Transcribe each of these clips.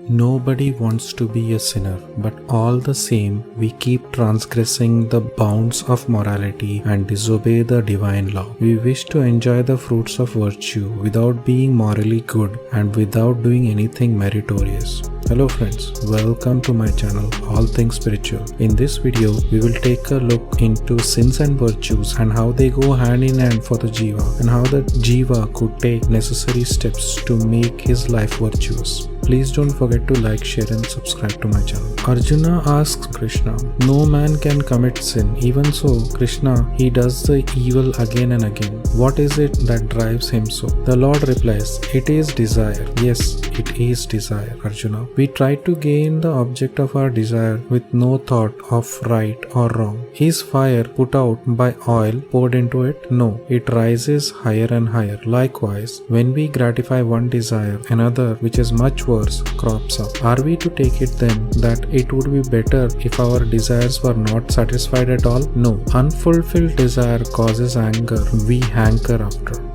Nobody wants to be a sinner, but all the same, we keep transgressing the bounds of morality and disobey the divine law. We wish to enjoy the fruits of virtue without being morally good and without doing anything meritorious. Hello friends, welcome to my channel All Things Spiritual. In this video, we will take a look into sins and virtues and how they go hand in hand for the Jiva and how the Jiva could take necessary steps to make his life virtuous. Please don't forget to like, share and subscribe to my channel. Arjuna asks Krishna, no man can commit sin. Even so, Krishna, he does the evil again and again. What is it that drives him so? The Lord replies, it is desire. Yes, it is desire, Arjuna. We try to gain the object of our desire with no thought of right or wrong. Is fire put out by oil poured into it? No, it rises higher and higher. Likewise, when we gratify one desire, another which is much worse crops up. Are we to take it then that it would be better if our desires were not satisfied at all? No. Unfulfilled desire causes anger we hanker after.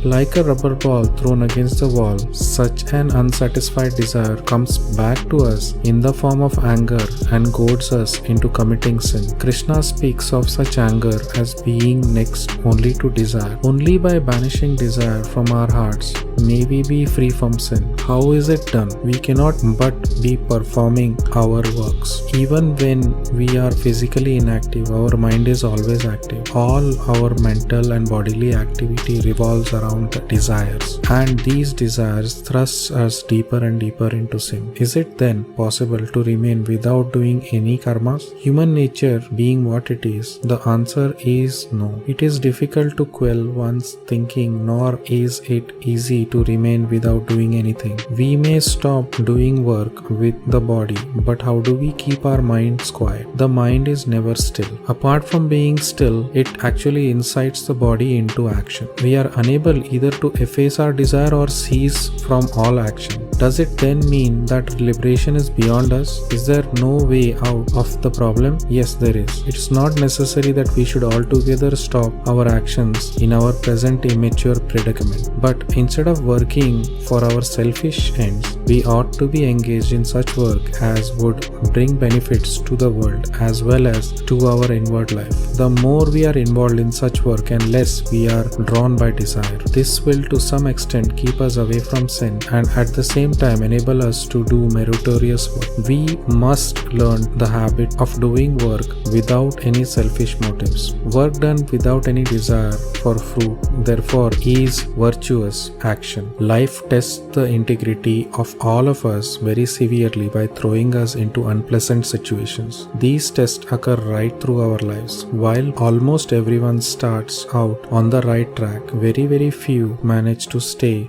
Like a rubber ball thrown against the wall, such an unsatisfied desire comes back to us in the form of anger and goads us into committing sin. Krishna speaks of such anger as being next only to desire. Only by banishing desire from our hearts may we be free from sin. How is it done? We cannot but be performing our works. Even when we are physically inactive, our mind is always active. All our mental and bodily activity revolves around the desires, and these desires thrust us deeper and deeper into sin. Is it then possible to remain without doing any karmas? Human nature being what it is, the answer is no. It is difficult to quell one's thinking, nor is it easy to remain without doing anything. We may stop doing work with the body, but how do we keep our minds quiet? The mind is never still. Apart from being still, it actually incites the body into action. We are unable either to efface our desire or cease from all action. Does it then mean that liberation is beyond us? Is there no way out of the problem? Yes, there is. It's not necessary that we should altogether stop our actions in our present immature predicament. But instead of working for our selfish ends, we ought to be engaged in such work as would bring benefits to the world as well as to our inward life. The more we are involved in such work and less we are drawn by desire, this will to some extent keep us away from sin and at the same time enable us to do meritorious work. We must learn the habit of doing work without any selfish motives. Work done without any desire for fruit, therefore, is virtuous action. Life tests the integrity of all of us very severely by throwing us into unpleasant situations. These tests occur right through our lives. While almost everyone starts out on the right track, very few manage to stay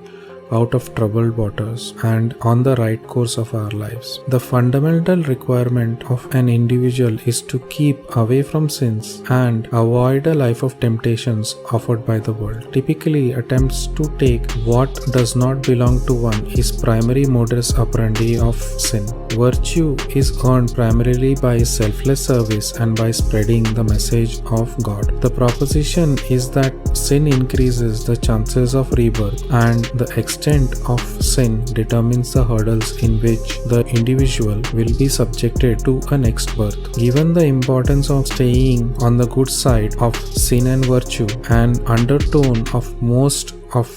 out of troubled waters and on the right course of our lives. The fundamental requirement of an individual is to keep away from sins and avoid a life of temptations offered by the world. Typically, attempts to take what does not belong to one is primary modus operandi of sin. Virtue is earned primarily by selfless service and by spreading the message of God. The proposition is that sin increases the chances of rebirth, and the extent of sin determines the hurdles in which the individual will be subjected to a next birth. Given the importance of staying on the good side of sin and virtue, an undertone of most of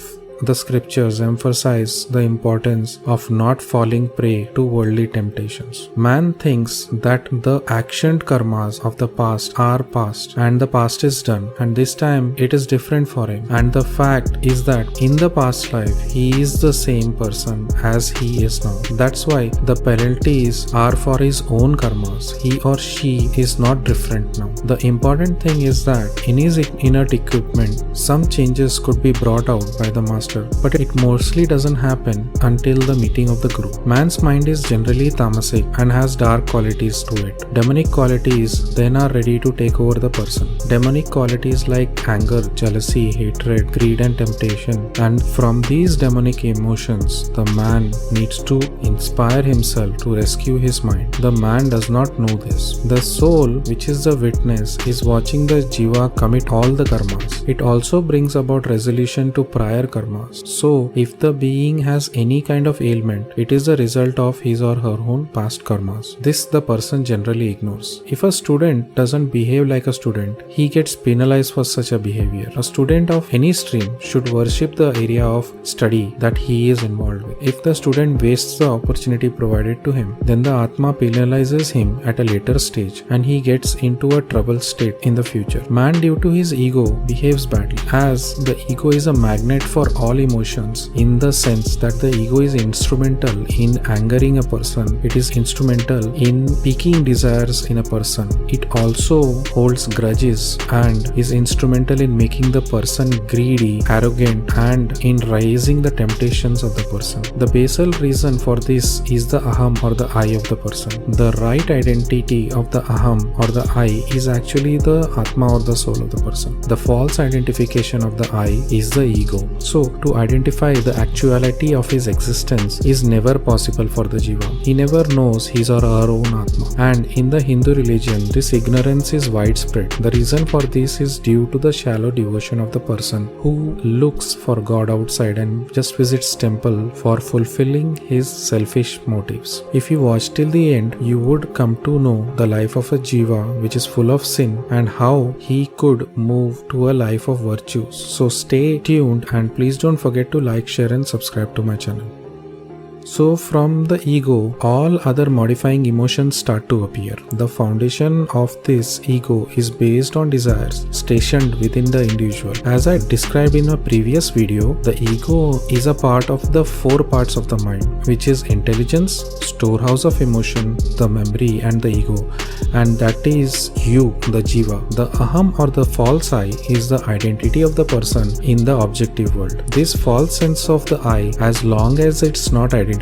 the scriptures emphasize the importance of not falling prey to worldly temptations. Man thinks that the actioned karmas of the past are past and the past is done, and this time it is different for him. And the fact is that in the past life he is the same person as he is now. That's why the penalties are for his own karmas. He or she is not different now. The important thing is that in his inner equipment, some changes could be brought out by the master, but it mostly doesn't happen until the meeting of the Guru. Man's mind is generally tamasic and has dark qualities to it. Demonic qualities then are ready to take over the person. Demonic qualities like anger, jealousy, hatred, greed and temptation. And from these demonic emotions, the man needs to inspire himself to rescue his mind. The man does not know this. The soul, which is the witness, is watching the Jiva commit all the karmas. It also brings about resolution to prior karma. karmas. So, if the being has any kind of ailment, it is the result of his or her own past karmas. This the person generally ignores. If a student doesn't behave like a student, he gets penalized for such a behavior. A student of any stream should worship the area of study that he is involved with. If the student wastes the opportunity provided to him, then the Atma penalizes him at a later stage and he gets into a troubled state in the future. Man, due to his ego, behaves badly, as the ego is a magnet for all emotions, in the sense that the ego is instrumental in angering a person, it is instrumental in piquing desires in a person, it also holds grudges and is instrumental in making the person greedy, arrogant, and in raising the temptations of the person. The basal reason for this is the aham or the I of the person. The right identity of the aham or the I is actually the atma or the soul of the person. The false identification of the I is the ego. So, to identify the actuality of his existence is never possible for the jiva. He never knows his or her own atma. And in the Hindu religion, this ignorance is widespread. The reason for this is due to the shallow devotion of the person who looks for God outside and just visits temple for fulfilling his selfish motives. If you watch till the end, you would come to know the life of a jiva which is full of sin and how he could move to a life of virtues. So stay tuned and please don't forget to like, share and subscribe to my channel. So from the ego, all other modifying emotions start to appear. The foundation of this ego is based on desires stationed within the individual. As I described in a previous video, the ego is a part of the four parts of the mind, which is intelligence, storehouse of emotion, the memory and the ego. And that is you, the jiva. The aham or the false I is the identity of the person in the objective world. This false sense of the I, as long as it's not identified,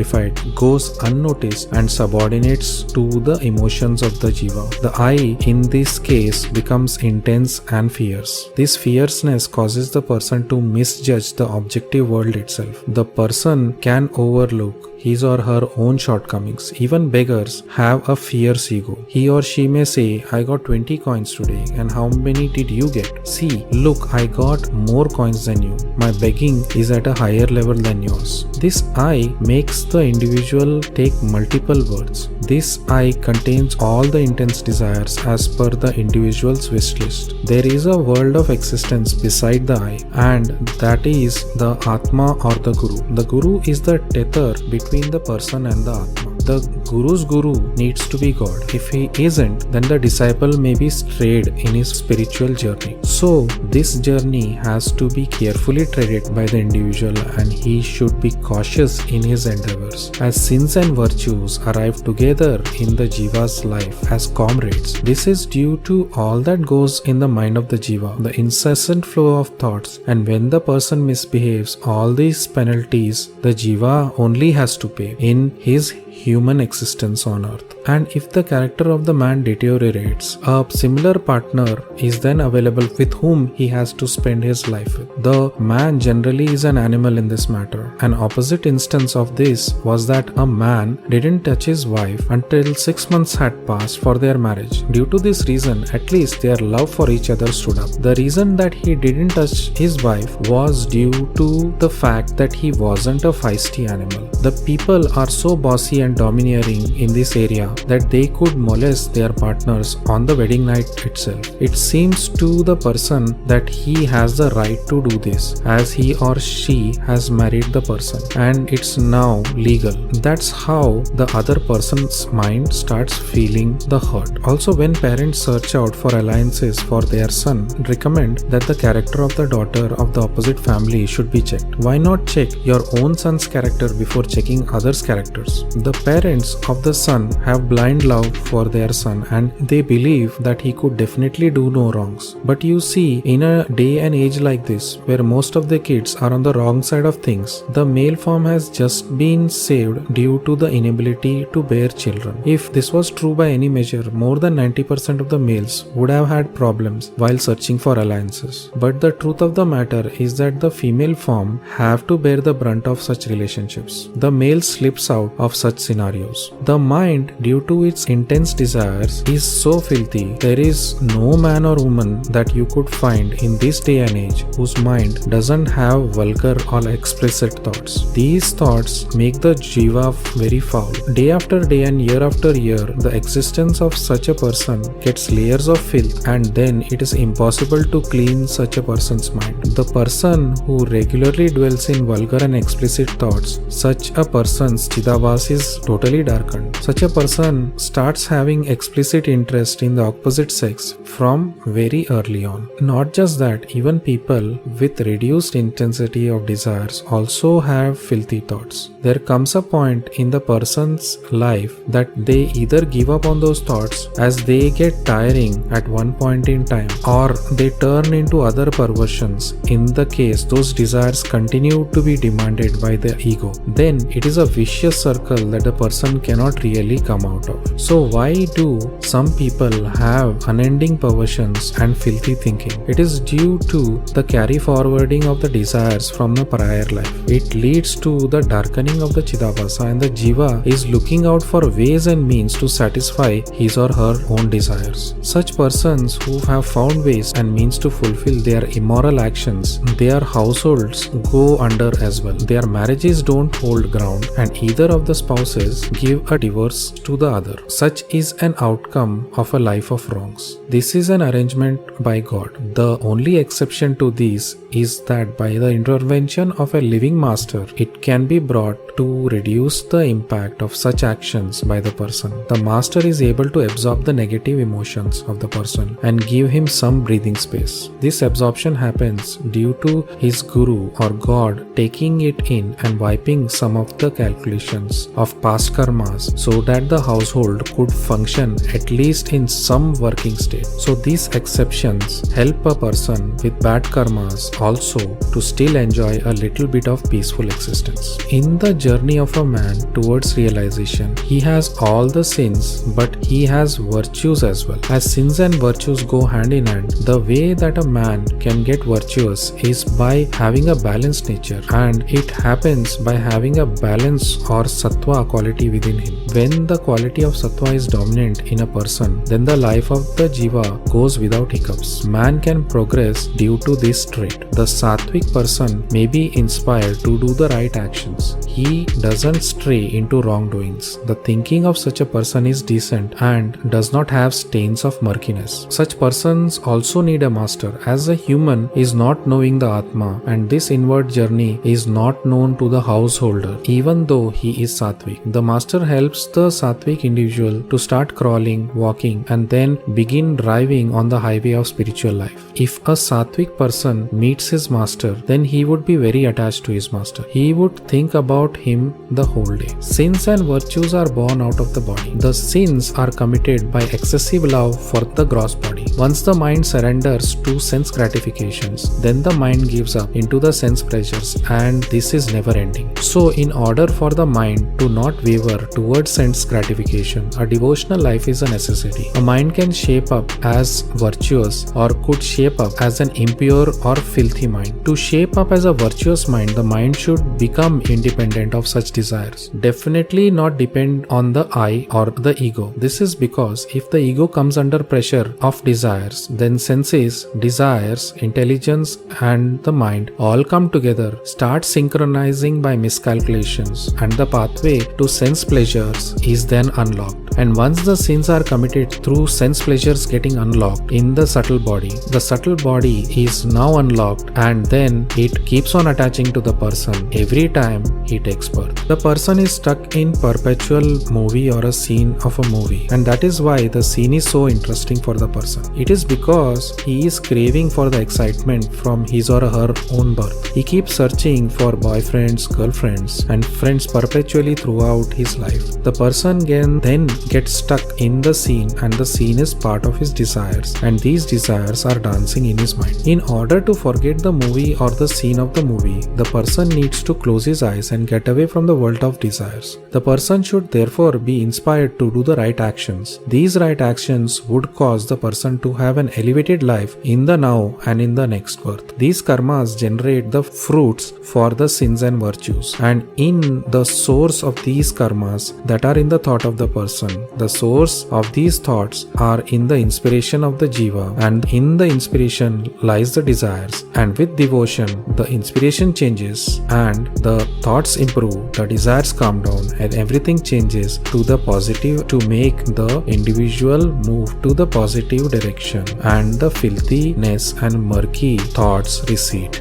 goes unnoticed and subordinates to the emotions of the jiva. The I in this case becomes intense and fierce. This fierceness causes the person to misjudge the objective world itself. The person can overlook his or her own shortcomings. Even beggars have a fierce ego. He or she may say, I got 20 coins today, and how many did you get? See, look, I got more coins than you. My begging is at a higher level than yours. This I makes the individual take multiple words. This I contains all the intense desires as per the individual's wish list. There is a world of existence beside the I, and that is the Atma or the Guru. The Guru is the tether between the person and the Atma. The Guru's Guru needs to be God. If he isn't, then the disciple may be strayed in his spiritual journey. So, this journey has to be carefully treaded by the individual and he should be cautious in his endeavors. As sins and virtues arrive together in the jiva's life as comrades, this is due to all that goes in the mind of the jiva, the incessant flow of thoughts, and when the person misbehaves, all these penalties the jiva only has to pay in his human existence on earth. And if the character of the man deteriorates, a similar partner is then available with whom he has to spend his life with. The man generally is an animal in this matter. An opposite instance of this was that a man didn't touch his wife until 6 months had passed for their marriage. Due to this reason, at least their love for each other stood up. The reason that he didn't touch his wife was due to the fact that he wasn't a feisty animal. The people are so bossy and domineering in this area that they could molest their partners on the wedding night itself. It seems to the person that he has the right to do this, as he or she has married the person and it's now legal. That's how the other person's mind starts feeling the hurt. Also, when parents search out for alliances for their son, recommend that the character of the daughter of the opposite family should be checked. Why not check your own son's character before checking others' characters? The parents of the son have blind love for their son and they believe that he could definitely do no wrongs. But you see, in a day and age like this, where most of the kids are on the wrong side of things, the male form has just been saved due to the inability to bear children. If this was true by any measure, more than 90% of the males would have had problems while searching for alliances. But the truth of the matter is that the female form have to bear the brunt of such relationships. The male slips out of such scenarios. The mind, due due to its intense desires, is so filthy. There is no man or woman that you could find in this day and age whose mind doesn't have vulgar or explicit thoughts. These thoughts make the jiva very foul. Day after day and year after year, the existence of such a person gets layers of filth, and then it is impossible to clean such a person's mind. The person who regularly dwells in vulgar and explicit thoughts, such a person's chidavas is totally darkened. Such a person starts having explicit interest in the opposite sex from very early on. Not just that, even people with reduced intensity of desires also have filthy thoughts. There comes a point in the person's life that they either give up on those thoughts as they get tiring at one point in time, or they turn into other perversions in the case those desires continue to be demanded by the ego. Then it is a vicious circle that the person cannot really come out of. So why do some people have unending perversions and filthy thinking? It is due to the carry forwarding of the desires from the prior life. It leads to the darkening of the chidavasa, and the jiva is looking out for ways and means to satisfy his or her own desires. Such persons who have found ways and means to fulfill their immoral actions, their households go under as well. Their marriages don't hold ground, and either of the spouses give a divorce to the other. Such is an outcome of a life of wrongs. This is an arrangement by God. The only exception to this is that by the intervention of a living master, it can be brought to reduce the impact of such actions by the person. The master is able to absorb the negative emotions of the person and give him some breathing space. This absorption happens due to his guru or God taking it in and wiping some of the calculations of past karmas so that the household could function at least in some working state. So these exceptions help a person with bad karmas also to still enjoy a little bit of peaceful existence. In the journey of a man towards realization, he has all the sins, but he has virtues as well. As sins and virtues go hand in hand, the way that a man can get virtuous is by having a balanced nature, and it happens by having a balance or sattva quality within him. When the quality of sattva is dominant in a person, then the life of the jiva goes without hiccups. Man can progress due to this trait. The sattvic person may be inspired to do the right actions. He doesn't stray into wrongdoings. The thinking of such a person is decent and does not have stains of murkiness. Such persons also need a master, as a human is not knowing the Atma, and this inward journey is not known to the householder, even though he is sattvic. The master helps the sattvic individual to start crawling, walking, and then begin driving on the highway of spiritual life. If a sattvic person meets his master, then he would be very attached to his master. He would think about him the whole day. Sins and virtues are born out of the body. The sins are committed by excessive love for the gross body. Once the mind surrenders to sense gratifications, then the mind gives up into the sense pleasures, and this is never ending. So in order for the mind to not waver towards sense gratification, a devotional life is a necessity. A mind can shape up as virtuous or could shape up as an impure or filthy mind. To shape up as a virtuous mind, the mind should become independent of such desires. Definitely not depend on the I or the ego. This is because if the ego comes under pressure of desires, then senses, desires, intelligence, and the mind all come together, start synchronizing by miscalculations, and the pathway to sense pleasures is then unlocked. And once the sins are committed through sense pleasures getting unlocked in the subtle body is now unlocked, and then it keeps on attaching to the person every time he takes birth. The person is stuck in perpetual movie or a scene of a movie, and that is why the scene is so interesting for the person. It is because he is craving for the excitement from his or her own birth. He keeps searching for boyfriends, girlfriends, and friends perpetually throughout his life. The person can then get stuck in the scene, and the scene is part of his desires, and these desires are dancing in his mind. In order to forget the movie or the scene of the movie, the person needs to close his eyes and get away from the world of desires. The person should therefore be inspired to do the right actions. These right actions would cause the person to have an elevated life in the now and in the next birth. These karmas generate the fruits for the sins and virtues, and in the source of these karmas that are in the thought of the person, devotion. The source of these thoughts are in the inspiration of the jiva, and in the inspiration lies the desires. And with devotion, the inspiration changes and the thoughts improve, the desires calm down, and everything changes to the positive to make the individual move to the positive direction, and the filthiness and murky thoughts recede.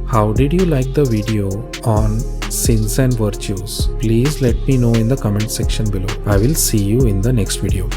How did you like the video on sins and virtues? Please let me know in the comment section below. I will see you in the next video.